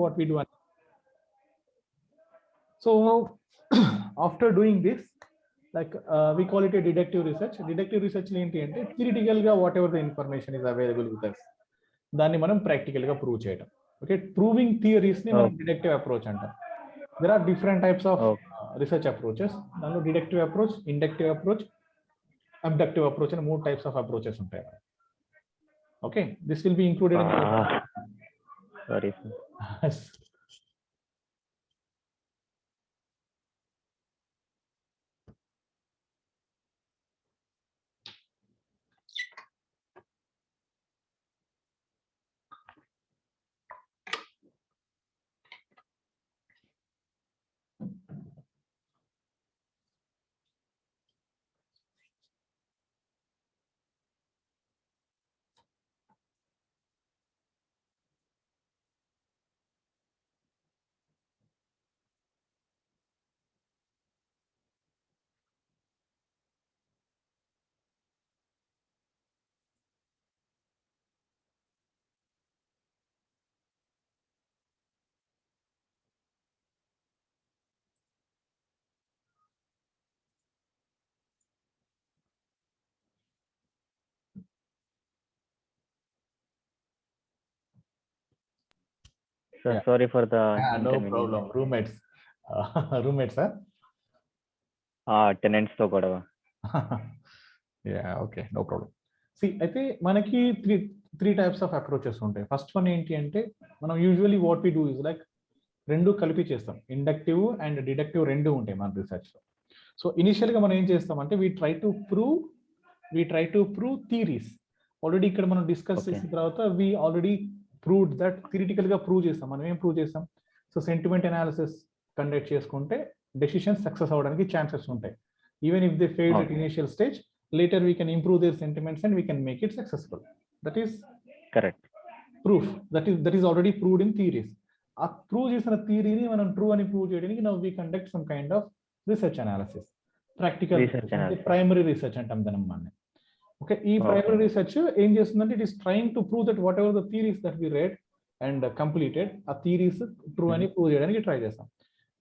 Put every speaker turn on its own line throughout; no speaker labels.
what we do. So after doing this, like we call it a deductive research. Deductive research ఏంటి అంటే theoretical గా whatever the information is available with us, దాన్ని మనం practical గా prove చేయడం. Okay, proving theories ని మనం deductive approach అంటాం. There are different types of research approaches. దానిలో deductive approach, inductive approach, abductive approach అని 3 types of approaches ఉంటాయి. Okay, this will be included in
sorry. So yeah. Sorry for the
no problem. Roommates, huh?
Tenants తో గొడవ.
Yeah, okay, no problem. See, అయితే మనకి three types of approaches ఉంటాయి. First one ఏంటి అంటే మనం usually what we do is like రెండు కలిపి చేస్తాం. ఇండక్టివ్ అండ్ డిడక్టివ్ రెండు ఉంటాయి మన రీసెర్చ్ లో. సో ఇనిషియల్ గా మనం ఏం చేస్తామంటే we try to prove theories. Already ఇక్కడ మనం డిస్కస్ చేసిన తర్వాత we already proved that theoretical గా ప్రూవ్ చేస్తాం. మనం ఏం ప్రూవ్ చేస్తాం? సో సెంటిమెంట్ అనాలిసిస్ కండక్ట్ చేసుకుంటే డెసిషన్ సక్సెస్ అవడానికి ఛాన్సెస్ ఉంటాయి. Even if they fail at initial stage, later we can improve their sentiments and we can make it successful. That is
correct
proof. That is already proved in theories. A prove chesina theory ni manam true ani prove cheyadaniki now we conduct some kind of research analysis, practical research analysis. Primary research antam danam manne. Okay, ee primary research em chestundante it is trying to prove that whatever the theories that we read and completed, a theories true ani prove cheyadaniki try chestam.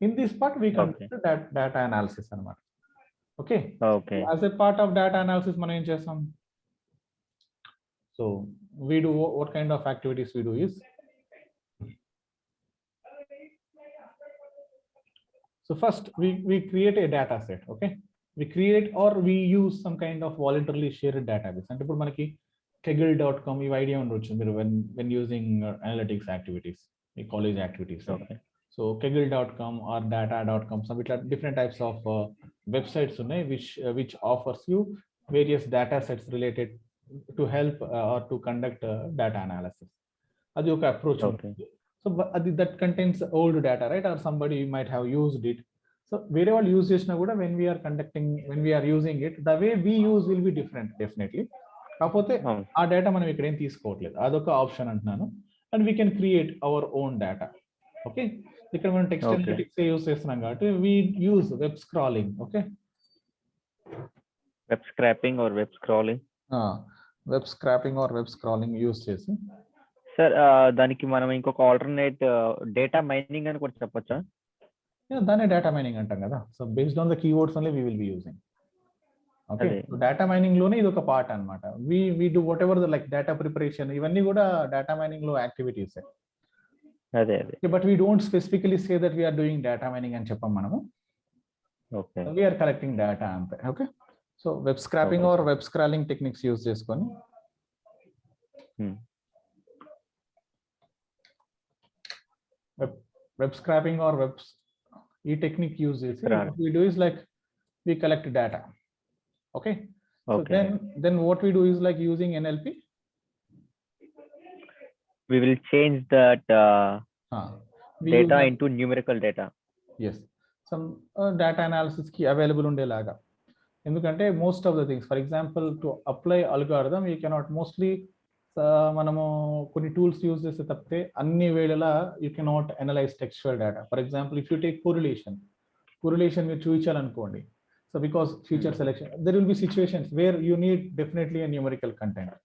In this part we conduct data analysis anamata. Okay.
Okay.
So as a part of data analysis, మనం ఏం చేస్తాం? So we do what kind of activities we do is, so first we create a data set. Okay, we create or we use some kind of voluntarily shared database. అంటే ఇప్పుడు మనకి kaggle.com ఈ idea ఉండొచ్చు మీరు when using analytics activities, ఈ college activities.
Okay.
So kaggle.com or data.com, some different types of websites ఉన్నాయి which offers you various data sets related to help or to conduct data analysis. అది ఒక approach.
Okay.
So that contains old data, right? Or somebody might have used it. So వేరే వాళ్ళు use చేసినా కూడా when we are using it, the way we use will be different definitely. కాకపోతే ఆ data మనం ఇక్కడ ఏం తీసుకోవట్లేదు, అదొక ఆప్షన్ అంటున్నాను. And we can create our own data. Okay, ఇక్కడ మనం టెక్స్ట్ అనలిటిక్స్ యూస్ చేస్తున్నాం కాబట్టి we use web scrolling. Okay,
web scraping or web scrolling.
Web scraping or web scrolling use చేసి
సార్ దానికి మనం ఇంకొక ఆల్టర్నేట్ డేటా మైనింగ్ అని కూడా చెప్పొచ్చా?
దాన్ని డేటా మైనింగ్ అంటాం కదా. So based on the keywords only we will be using. Okay, so data mining లోనే ఇది ఒక పార్ట్ అన్నమాట. We do whatever the like data preparation, ఇవన్నీ కూడా డేటా మైనింగ్ లో యాక్టివిటీస్.
అదే
but we don't specifically say that we are doing data mining అని చెప్పాం మనము.
Okay,
we are collecting data అంతే. Okay, so web scraping or web scrolling techniques use చేసుకొని web scraping or ఈ technique use చేసి what we do is like we collect data. Okay, so then what we do is like using NLP
we will change that data into numerical data.
Yes, some data analysis కి available ఉండేలాగా. ఎందుకంటే most of the things, for example to apply algorithm you cannot mostly మనము కొన్ని tools use చేస్తే తప్పితే అన్ని వేళలా you cannot analyse textual data. For example if you take correlation మీరు చూపించాలనుకోండి, so because feature selection there will be situations where you need definitely a numerical content.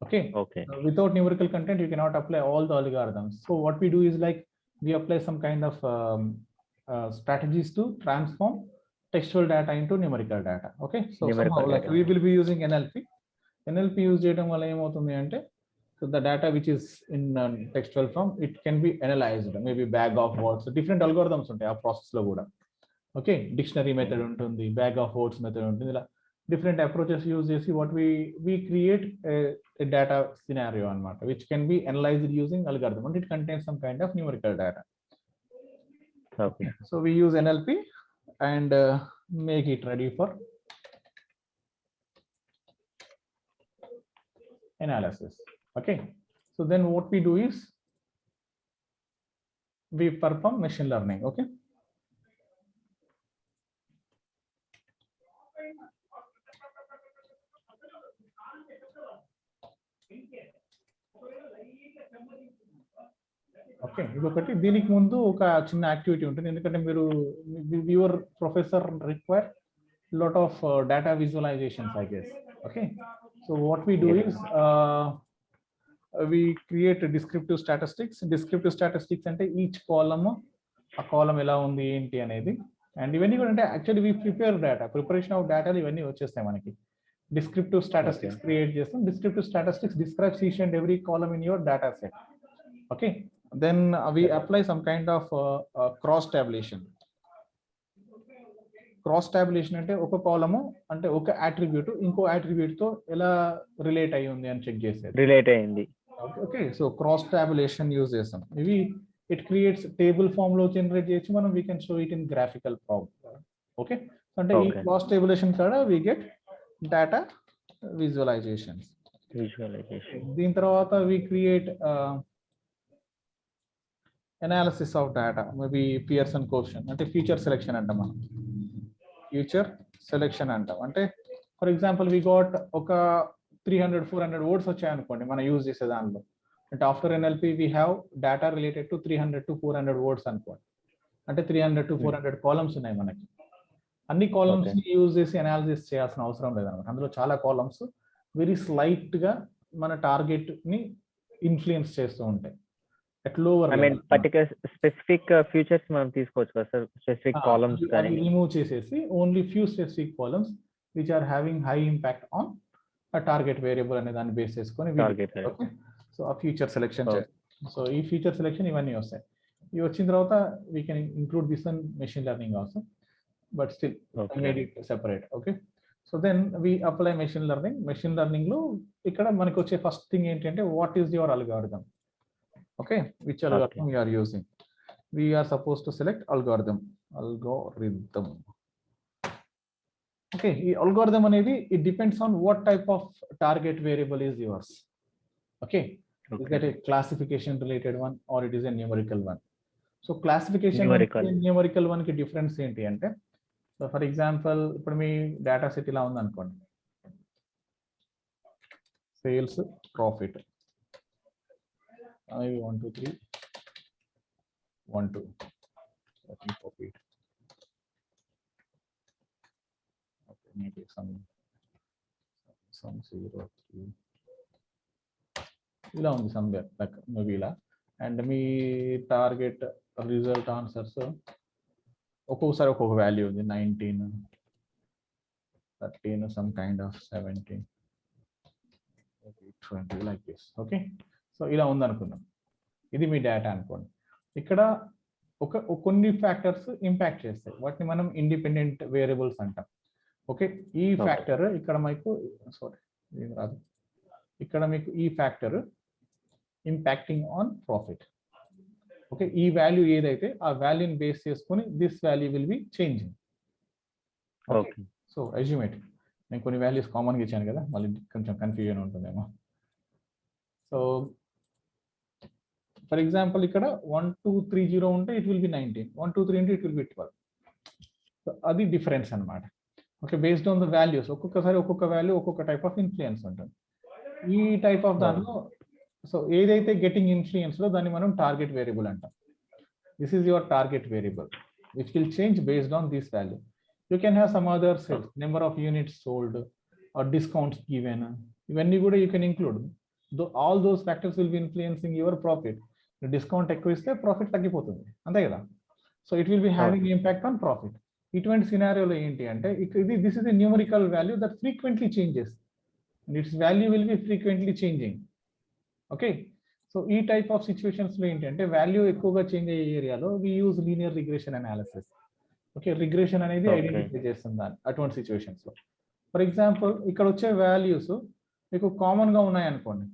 Okay.
Okay.
Without numerical content, you cannot apply all the algorithms. So what we do is like we apply some kind of strategies to transform textual data into numerical data. Okay. So
Numerical
somehow like
data.
we will be using NLP use చేయడం వల్ల ఏమవుతుంది అంటే, so the data which is in textual form, it can be analyzed, maybe bag of words, different algorithms ఉంటాయి ఆ process లో కూడా. Okay, dictionary method ఉంటుంది, bag of words method ఉంటుంది, ఇలా డిఫరెంట్ అప్రోచెస్ యూజ్ చేసి what we create a data scenario అన్నమాట, which can be analyzed using algorithm and it contains some kind of numerical data.
Okay.
So we use NLP and make it ready for analysis. Okay, so then what we do is we perform machine learning. Okay, okay, ఇదొకటి. దీనికి ముందు ఒక చిన్న activity ఉంటుంది, ఎందుకంటే మీరు your professor require lot of data visualizations, I guess. Okay, so what we do is we create a descriptive statistics అంటే each column ఆ కాలమ్ ఎలా ఉంది ఏంటి అనేది, అండ్ ఇవన్నీ కూడా అంటే actually we preparation of data ఇవన్నీ వచ్చేస్తాయి మనకి. డిస్క్రిప్టివ్ స్టాటిస్టిక్స్ క్రియేట్ చేస్తాం. Descriptive statistics describes each and every column in your data set. Okay, then we apply some kind of cross tabulation. అంటే ఒక కాలము అంటే ఒక అట్రిబ్యూట్ ఇంకో అట్రిబ్యూట్ తో ఎలా రిలేట్ అయ్యి ఉంది అని చెక్ చేసేది.
రిలేట్ అయ్యింది.
Okay, so cross tabulation use చేస్తాం. ఇవి ఇట్ క్రియేట్స్ టేబుల్ ఫామ్ లో జనరేట్ చేయొచ్చు మనం. We can show it in graphical form. Okay, అంటే ఈ క్రాస్ టాబులేషన్ కూడా వీ గెట్ డేటా విజువలైజేషన్స్. దీని తర్వాత we create analysis of data, maybe Pearson coefficient అంటే ఫీచర్ సెలెక్షన్ అంటాం మనం. ఫ్యూచర్ సెలెక్షన్ అంటాం అంటే ఫర్ ఎగ్జాంపుల్ వి గాట్ ఒక 300-400 వర్డ్స్ వచ్చాయనుకోండి మనం యూజ్ చేసే దానిలో. అంటే after NLP we have data related to 300-400 words అనుకోండి. అంటే 300-400 కాలమ్స్ ఉన్నాయి మనకి. అన్ని కాలమ్స్ ని యూజ్ చేసి అనాలిసిస్ చేయాల్సిన అవసరం లేదన్నమాట. అందులో చాలా కాలమ్స్ వెరీ స్లైట్ గా మన టార్గెట్ ని ఇన్ఫ్లుయెన్స్ చేస్తూ ఉంటాయి.
స్పెసిఫిక్ ఫీచర్స్ మనం తీసుకోవచ్చు కదా సార్, స్పెసిఫిక్ కాలమ్స్ కానీ
రిమూవ్ చేసేసి only few specific columns which are having high impact on a target variable అనే దాన్ని బేస్ చేసుకొని సో ఆ ఫ్యూచర్ సెలెక్షన్ చేస్తాం. సో ఈ ఫ్యూచర్ సెలెక్షన్ ఇవన్నీ వస్తాయి. ఇవి వచ్చిన తర్వాత we can include this in machine learning also, but still made it separate. Okay, so then we apply machine learning లో ఇక్కడ మనకి వచ్చే ఫస్ట్ థింగ్ ఏంటంటే what is your algorithm. Okay, which algorithm you are using. we are supposed to select algorithm. Okay, algorithm అనేది it depends on what type of target variable is yours. Okay, is that a classification related one or it is a numerical one? So classification numerical one కి difference ఏంటి అంటే, so for example ఇప్పుడు మీ data set ఇలా ఉంది అనుకోండి, sales profit 1 2 3 1 2 profit. Okay, maybe some 0 3 ఇలా ఉంది somewhere like maybe ఇలా. And me target result answers ఒక్కొక్కసారి ఒక్కొక్క వాల్యూ ఉంది, 19 13 some kind of 17 20 like this. Okay, so ఇలా ఉంది అనుకుందాం. ఇది మీ డేటా అనుకోండి. ఇక్కడ కొన్ని ఫ్యాక్టర్స్ ఇంపాక్ట్ చేస్తాయి, వాటిని మనం ఇండిపెండెంట్ వేరియబుల్స్ అంటాం. ఓకే, ఈ ఫ్యాక్టర్ ఇక్కడ మీకు ఇక్కడ మీకు ఈ factor impacting on profit. Okay, ఈ వాల్యూ ఏదైతే ఆ వాల్యూని బేస్ చేసుకొని this value will be changing. Okay, so assume it నేను కొన్ని వాల్యూస్ కామన్గా ఇచ్చాను కదా, మళ్ళీ కొంచెం కన్ఫ్యూజన్ ఉంటుందేమో. సో ఫర్ ఎగ్జాంపుల్ ఇక్కడ 1230 ఉంటే ఇట్ విల్ బి 19, 123 అంటే ఇట్ విల్ బి 12. సో అది డిఫరెన్స్ అనమాట. Okay, based on the values ఒక్కొక్కసారి ఒక్కొక్క వాల్యూ ఒక్కొక్క టైప్ ఆఫ్ ఇన్ఫ్లుయెన్స్ ఉంటుంది. ఈ టైప్ ఆఫ్ దానిలో సో ఏదైతే గెటింగ్ ఇన్ఫ్లుయెన్స్ లో దాన్ని మనం టార్గెట్ వేరియబుల్ అంటాం. This is your target variable which will change based on this value. You can have some other sales, number of units sold or discounts given, ఇవన్నీ కూడా you can include. all those factors will be influencing your profit. Discount ఎక్కువ ఇస్తే profit తగ్గిపోతుంది అంతే కదా. So it will be having impact on profit. ఇటువంటి సినారియోలో ఏంటి అంటే ఇది this is a numerical value that frequently changes and its value will be frequently changing. Okay, so ఈ టైప్ ఆఫ్ సిచ్యువేషన్స్ లో ఏంటంటే వాల్యూ ఎక్కువగా చేంజ్ అయ్యే ఏరియాలో we use linear regression analysis. Okay, regression అనేది ఐడెంటిఫై చేస్తుంది దాన్ని అటువంటి సిచ్యువేషన్స్ లో. ఫర్ ఎగ్జాంపుల్ ఇక్కడ వచ్చే వాల్యూస్ మీకు కామన్ గా ఉన్నాయి అనుకోండి.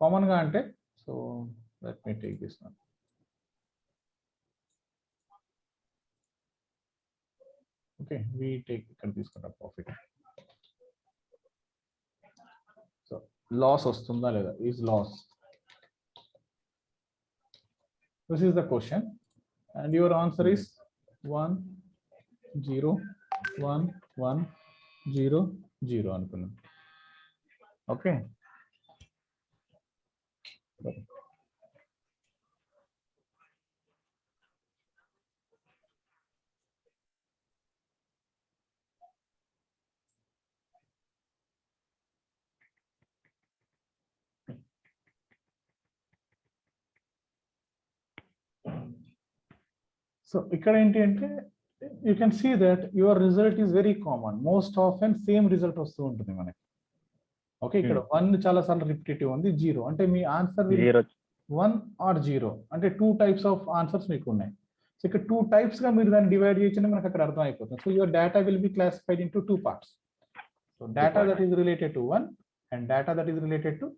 కామన్ గా అంటే so let me take this one. Okay, we take ఇక్కడ తీసుకుంటాం ప్రాఫిట్. సో లాస్ వస్తుందా లేదా, is loss. This is the question and your answer is 1 0 1 1 0 0 అనుకున్నాం. ఓకే, సో ఇక్కడ ఏంటి అంటే you can see that your result is very common. Most often same result వస్తూ ఉంటుంది మనకి. ఓకే, ఇక్కడ 1 చాలా సార్లు రిపిటేటివ్ ఉంది, 0 అంటే మీ ఆన్సర్ 1 ఆర్ 0 అంటే 2 టైప్స్ ఆఫ్ ఆన్సర్స్ మీకు ఉన్నాయి. సో ఇక్కడ 2 టైప్స్ గా మీరు దాన్ని డివైడ్ చేయొచ్చని మనకు అక్కడ అర్థం అయిపోతుంది. So your data will be classified into 2 parts. So data that is related to 1 and data that is related to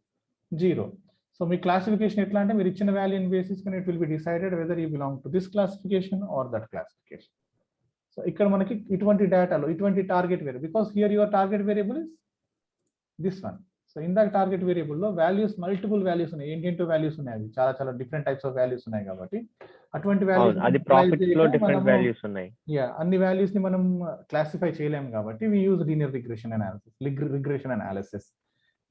0. So మీ క్లాసిఫికేషన్ ఎట్లా అంటే మీరు ఇచ్చిన వాల్యూని basis it will be decided whether you belong to this classification or that classification. So ఇక్కడ మనకి ఇటువంటి డేటాలో ఇటువంటి target variable, because here your target variable is this one. So ఇందాక టార్గెట్ వేరియబుల్ లో వాల్యూస్ మల్టిపుల్ వాల్యూస్ ఉన్నాయి, ఏంటంటో values ఉన్నాయి, అవి చాలా చాలా డిఫరెంట్ టైప్స్ ఆఫ్ వాల్యూస్ ఉన్నాయి కాబట్టి అటువంటి వాల్యూస్ అన్ని వాల్యూస్ ని మనం క్లాసిఫై చేయలేము కాబట్టి we use linear regression analysis.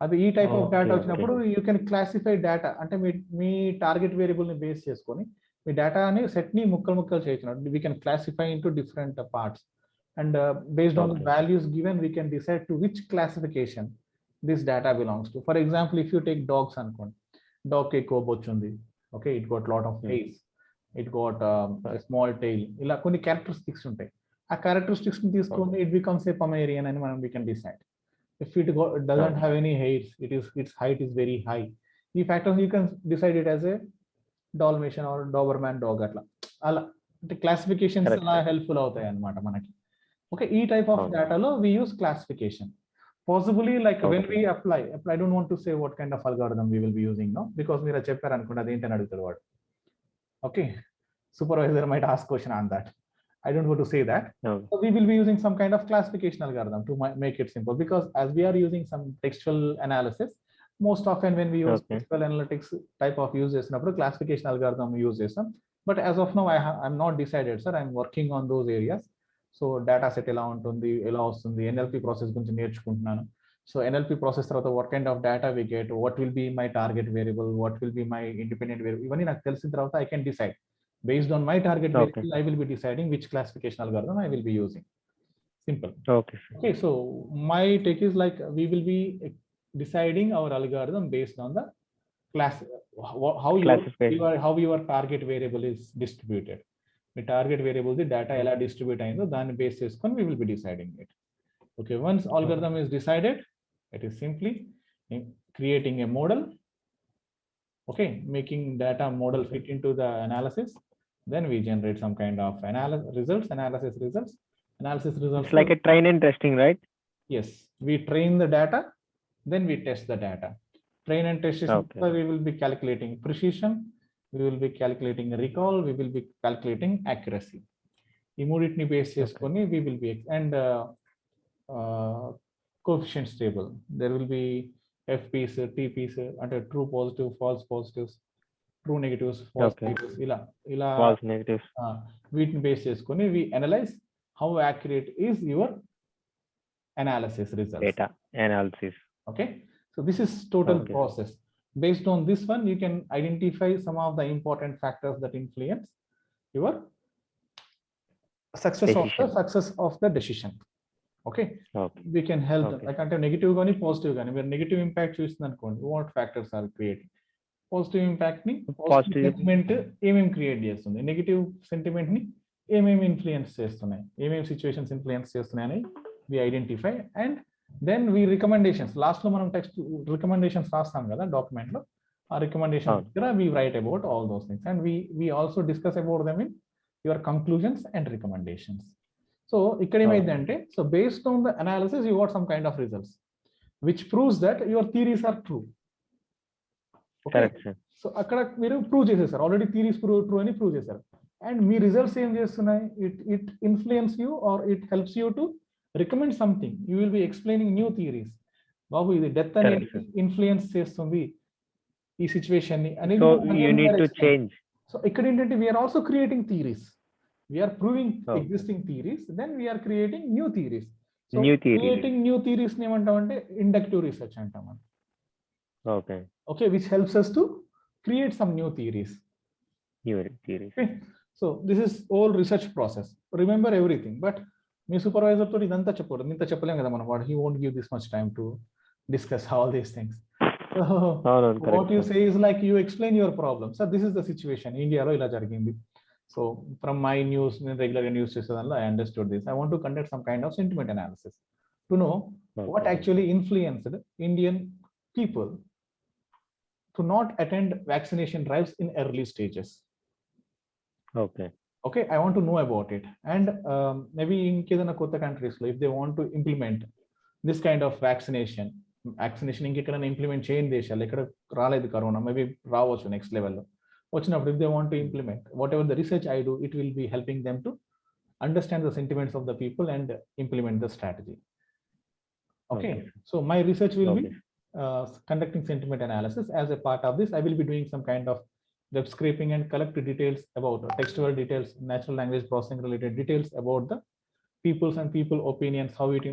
అది ఈ టైప్ ఆఫ్ డేటా వచ్చినప్పుడు యూ కెన్ క్లాసిఫై డేటా అంటే మీ టార్గెట్ వేరియబుల్ ని బేస్ చేసుకొని మీ డేటాని సెట్ ని ముక్కలు చేయొచ్చు. We can classify into different parts and based on values given we can decide to which classification this data belongs to. For example, if you take dogs అనుకోండి, dog కి ఎక్కువ బొచ్చు ఉంది. Okay, it got lot of hairs, it got small tail, ఇలా కొన్ని characteristics ఉంటాయి. ఆ characteristics ని తీసుకొని ఇట్ బికమ్స్ ఏ పొమేరియన్ అని మనం we can decide. If it doesn't have any hairs, its height is very high, ఈ factors you can decide it as a Dalmatian or Doberman dog. అట్లా అంటే classifications అలా helpful అవుతాయి అన్నమాట మనకి. Okay, ఈ టైప్ ఆఫ్ డేటాలో we use classification. Possibly like when we apply, I don't want to say what kind of algorithm we will be using now because మీరు చెప్పారు అనుకోండి అది ఏంటని అడుగుతాడు వాడు. Okay, supervisor might ask question on that. I don't want to say that. So we will be using some kind of classification algorithm to make it simple, because as we are using some textual analysis, most often when we use textual analytics type of use చేసినప్పుడు classification algorithm use చేస్తాం. But as of now I'm not decided, sir. I'm working on those areas. So data set ఎలా ఉంటుంది, ఎలా వస్తుంది, NLP process గురించి నేర్చుకుంటున్నాను. So NLP process తర్వాత what kind of data we get, what will be my target variable, what will be my independent variable, ఇవన్నీ నాకు తెలిసిన తర్వాత I can decide based on my target variable I will be deciding which classification algorithm I will be using. Simple. Okay, so my take is like we will be deciding our algorithm based on the class, how your target variable is distributed. Me target variable the data ఎలా distribute అయిందో దాన్ని base చేసుకొని we will be deciding it. Okay, once algorithm is decided, it is simply creating a model. Okay, making data model fit into the analysis, then we generate some kind of analysis results. It's
like a train and testing, right?
Yes, we train the data, then we test the data. Train and test is we will be calculating precision, we will be calculating recall, we will be calculating accuracy. Immediately base చేసుకొని we will be and coefficients table. There will be FPs, TPs, అంటే true positive, false positives, true negatives, false negatives, ఇలా
false negatives.
వీటిని base చేసుకొని we analyze how accurate is your analysis results.
Data analysis.
Okay, so this is total process. Based on this one, you can identify some of the important factors that influence your success of the decision. Okay,
Okay.
We can help
Okay.
Like అంటే negative కానీ positive కానీ, మీరు negative impact చూస్తుంది అనుకోండి, what factors are creating positive impact ని, positive
Positive.
Sentiment ఏమేమి create చేస్తుంది, negative sentiment ని ఏమేమి ఇన్ఫ్లుయెన్స్ చేస్తున్నాయి, ఏమేమి సిచ్యువేషన్స్ ఇన్ఫ్లుయెన్స్ చేస్తున్నాయని we identify. And then we recommendations, last లో మనం టెక్స్ట్ రికమెండేషన్స్ రాస్తాం కదా డాక్యుమెంట్ లో, ఆ రికమెండేషన్స్ దగ్గర we write about all those things and we also discuss about them in your conclusions and recommendations. So ఇక్కడ ఏమైందంటే, so based on the analysis you what some kind of results which proves that your theories are true.
Correct, sir.
So అక్కడ మీరు prove చేసేసారు, already theories true అని prove చేశారు. And మీ results ఏం చేస్తున్నాయి, it influence you or it helps you to recommend something. You will be explaining new theories. బాబు ఇది డెత్ అనేది
Correct, sir.
ఇన్ఫ్లుయెన్స్ చేస్తుంది ఈ సిచ్యువేషన్ ని అనేది.
So you need to change.
So ఇక్కడ ఏంటంటే we're also creating theories, we're proving
Okay.
Existing theories, then we're creating new theories. So
New theories.
Creating new theories ని ఏమంటామంటే inductive research అంటాం.
Okay.
Okay, which helps us to create some new theories.
New theories.
Okay, so this is all research process. Remember everything, but me supervisor తో ఇదంతా చెప్పకూడదు, ఇంత చెప్పలేం కదా మనం, వాడు he won't give this much time to discuss all these things. So what you say is like you explain your problem. So this is the situation, ఇండియాలో ఇలా జరిగింది. So from my news, నేను రెగ్యులర్ గా news చేసేదానిలో I understood this. I want to conduct some kind of sentiment analysis to know what actually influenced Indian people to not attend vaccination drives in early stages.
Okay.
Okay, I want to know about it. And maybe in kedana kotta countries, if they want to implement this kind of vaccination ఇంకెక్కడైనా implement చేయండి దేశాలు, ఎక్కడ రాలేదు corona, maybe రావచ్చు next లెవెల్లో వచ్చినప్పుడు, if they want to implement whatever the research I do, it will be helping them to understand the sentiments of the people and implement the strategy. Okay, so my research will be conducting sentiment analysis. As a part of this, I will be doing some kind of web scraping and collect details about textual details, natural language processing related details about the peoples and people opinions, how it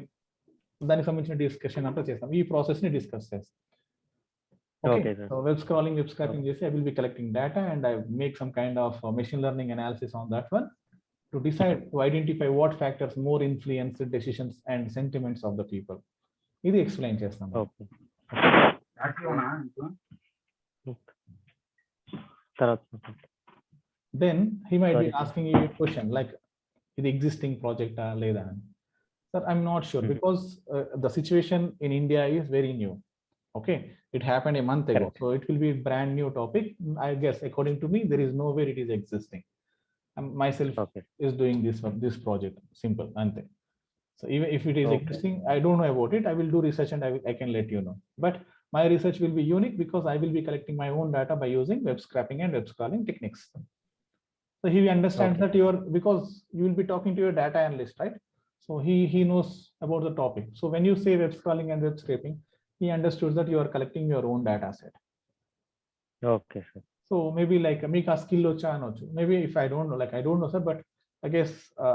దానికి సంబంధించిన discussion అంతా చేస్తాం, ఈ process ని discuss చేస్తాం. Okay, so web scraping చేసి I will be collecting data and I make some kind of machine learning analysis on that one to decide, to identify what factors more influence decisions and sentiments of the people. ఇది explain చేస్తాం. Then he might be asking you a question like, ఇది existing ప్రాజెక్టా లేదా అని. Sir, I'm not sure because the situation in India is very new. Okay, it happened a month ago. Correct. So it will be a brand new topic. I guess according to me, there is no way it is existing. Myself is doing this project. Simple. So even if it is existing, I don't know about it. I will do research and I can let you know. But my research will be unique because I will be collecting my own data by using web scraping and web crawling techniques. So he understands that because you will be talking to your data analyst, right? So he knows about the topic. So when you say web crawling and web scraping, he understood that you are collecting your own data set.
Okay, sir.
So maybe like make a skill ocha anochu. Maybe if I don't know, like I don't know, sir, but I guess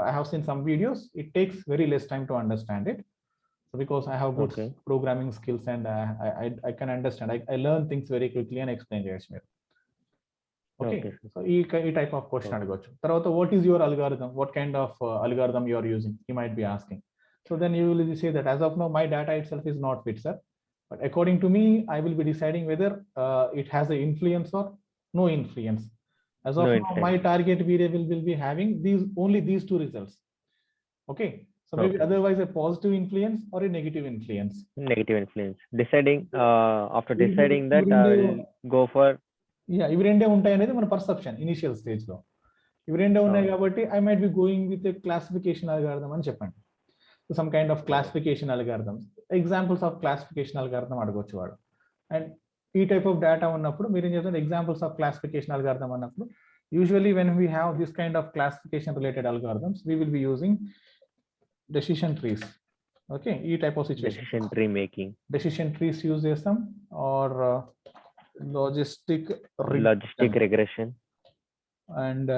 I have seen some videos. It takes very less time to understand it. So because I have good programming skills and I can understand. I learn things very quickly and explain it. Okay, so e type of question అడగొచ్చు. తర్వాత what is your algorithm, what kind of algorithm you are using, he might be asking. So then you will say that as of now my data itself is not fit, sir, but according to me I will be deciding whether it has an influence or no influence. As of now my target variable will be having only these two results. Okay, so maybe otherwise a positive influence or a negative influence.
Deciding after deciding that I will go for
ఇవి రెండే ఉంటాయి అనేది మన perception initial stage లో. ఇవి రెండే ఉన్నాయి కాబట్టి I might be going with classification algorithm అని చెప్పండి. Some kind of classification algorithms, examples of classification algorithm అడగొచ్చు వాడు. అండ్ ఈ టైప్ ఆఫ్ డేటా ఉన్నప్పుడు మీరు ఏం చేస్తారు, ఎగ్జాంపుల్స్ ఆఫ్ క్లాసిఫికేషన్ అల్గారిథం అన్నప్పుడు usually when we have this kind of classification related algorithms we will be using decision trees. Okay, ఈ type of situation decision trees use చేస్తాం or logistic
regression
and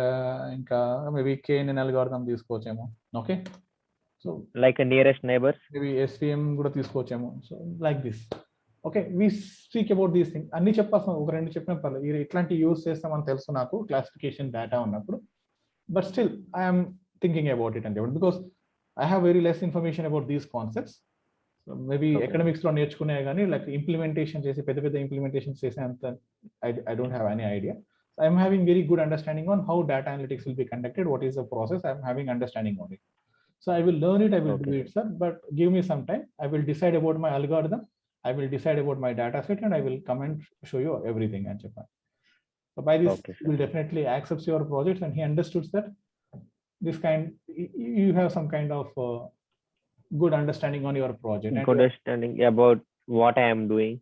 ఇంకా maybe KNN algorithm తీసుకోవచ్చేమో. Okay, so
like nearest neighbours,
maybe SVM కూడా తీసుకోవచ్చేమో. So like this. Okay, we speak about these thing. అన్ని చెప్పాల్సిన ఒక రెండు చెప్పిన పర్లేదు, ఇట్లాంటి యూజ్ చేస్తామని తెలుసు నాకు క్లాసిఫికేషన్ డేటా ఉన్నప్పుడు. But still I'm thinking about it అంటే because I have very less information about these concepts. So maybe
Okay.
academics lo నేర్చుకునే కానీ like implementation చేసి పెద్ద పెద్ద implementations చేసే అంత I don't have any idea. So I'm having very good understanding on how data analytics will be conducted, what is the process. I'm having understanding on it. So I will learn it, I will do
Okay.
it, sir, but give me some time. I will decide about my algorithm, I will decide about my data set, and I will come and show you everything and Japan. So by this,
Okay,
he
sir.
will definitely accept your projects, and he understood that this kind, you have some kind of good understanding on your project. And
Good understanding about what I am doing.